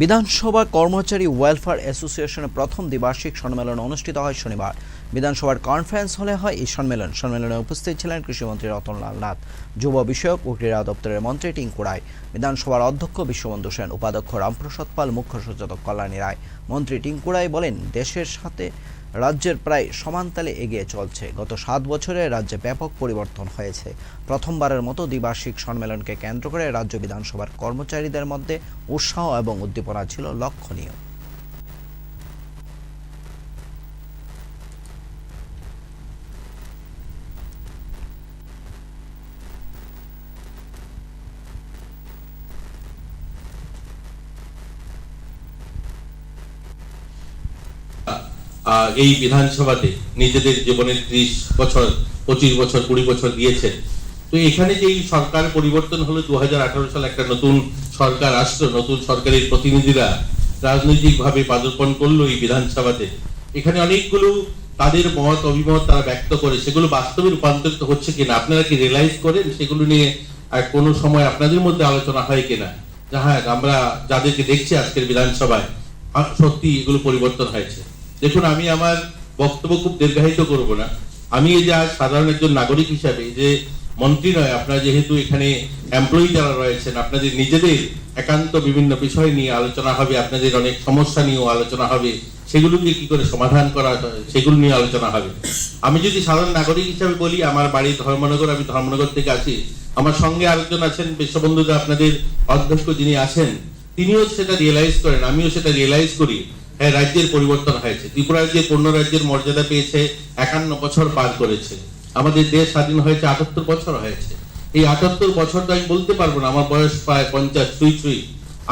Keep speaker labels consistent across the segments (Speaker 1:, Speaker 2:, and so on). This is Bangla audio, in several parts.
Speaker 1: বিধানসভা কর্মচারী ওয়েলফেয়ার অ্যাসোসিয়েশনের প্রথম দ্বিবার্ষিক সম্মেলন অনুষ্ঠিত হয় শনিবার। বিধানসভার কনফারেন্স হলে হয় এই সম্মেলনে উপস্থিত ছিলেন কৃষিমন্ত্রী রতনলাল নাথ, যুব বিষয়ক ও ক্রীড়া দপ্তরের মন্ত্রী টিঙ্কু রায়, বিধানসভার অধ্যক্ষ বিশ্ববন্ধু সেন, উপাধ্যক্ষ রামপ্রসাদ পাল, মুখ্য সচেতক কল্যাণী রায়। মন্ত্রী টিঙ্কু রায় বলেন, দেশের সাথে রাজ্যের প্রায় সমানতালে এগিয়ে চলছে। গত 7 বছরে রাজ্যে ব্যাপক পরিবর্তন হয়েছে। প্রথমবারের মতো দ্বিবার্ষিক সম্মেলনকে কেন্দ্র করে রাজ্য বিধানসভার কর্মচারীদের মধ্যে উৎসাহ এবং উদ্দীপনা ছিল লক্ষণীয়।
Speaker 2: এই বিধানসভাতে নিজেদের জীবনের 30 বছর 25 বছর 20 বছর দিয়েছেন। তো এখানে যে সরকার পরিবর্তন হলো 2018 সালে একটা নতুন সরকার আসলো, নতুন সরকারের প্রতিনিধিরা রাজনৈতিকভাবে পদার্পণ করলো এই বিধানসভাতে। এখানে অনেকগুলো তাদের মত অভিমত তারা ব্যক্ত করে, সেগুলো বাস্তবে রূপান্তরিত হচ্ছে কিনা আপনারা কি রিয়েলাইজ করেন? সেগুলো নিয়ে কোনো সময় আপনাদের মধ্যে আলোচনা হয় কিনা? হ্যাঁ, আমরা যাদেরকে দেখছি আজকের বিধানসভায় সত্যি এগুলো পরিবর্তন হয়েছে। দেখুন, আমি আমার বক্তব্য খুব দীর্ঘায়িত করব না। আমি এই যে আজ সাধারণ একজন নাগরিক হিসাবে, যে মন্ত্রী নয়, আপনারা যেহেতু এখানে এমপ্লয়ি যারা রয়েছেন, আপনাদের নিজেদের একান্ত বিভিন্ন বিষয় নিয়ে আলোচনা হবে, আপনাদের অনেক সমস্যা নিয়েও আলোচনা হবে, সেগুলোকে কি করে সমাধান করা হয় সেগুলো নিয়ে আলোচনা হবে। আমি যদি সাধারণ নাগরিক হিসাবে বলি, আমার বাড়ি ধর্মনগর, আমি ধর্মনগর থেকে আসি। আমার সঙ্গে আরেকজন আছেন বিশ্ববন্ধুদা, আপনাদের অধ্যক্ষ যিনি আছেন, তিনিও সেটা রিয়েলাইজ করেন, আমিও সেটা রিয়েলাইজ করি। হ্যাঁ, রাজ্যের পরিবর্তন হয়েছে। ত্রিপুরা রাজ্যে পূর্ণ রাজ্যের মর্যাদা পেয়েছে, 51 বছর পার করেছে। আমাদের দেশ স্বাধীন হয়েছে 78 বছর হয়েছে। এই 78 বছর তো আমি বলতে পারবো না, আমার বয়স প্রায় 50 ছুঁই।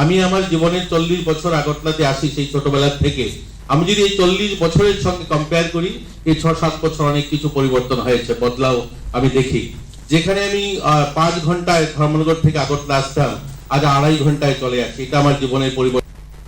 Speaker 2: আমি আমার জীবনের 40 বছর আগরতলাতে আসি, সেই ছোটবেলার থেকে। আমি যদি এই 40 বছরের সঙ্গে কম্পেয়ার করি, এই 6-7 বছর অনেক কিছু পরিবর্তন হয়েছে, বদলাও আমি দেখি। যেখানে আমি 5 ঘন্টায় ধর্মনগর থেকে আগরতলা আসতাম, আজ 2.5 ঘন্টায় চলে আসি। এটা আমার জীবনের পরিবর্তন।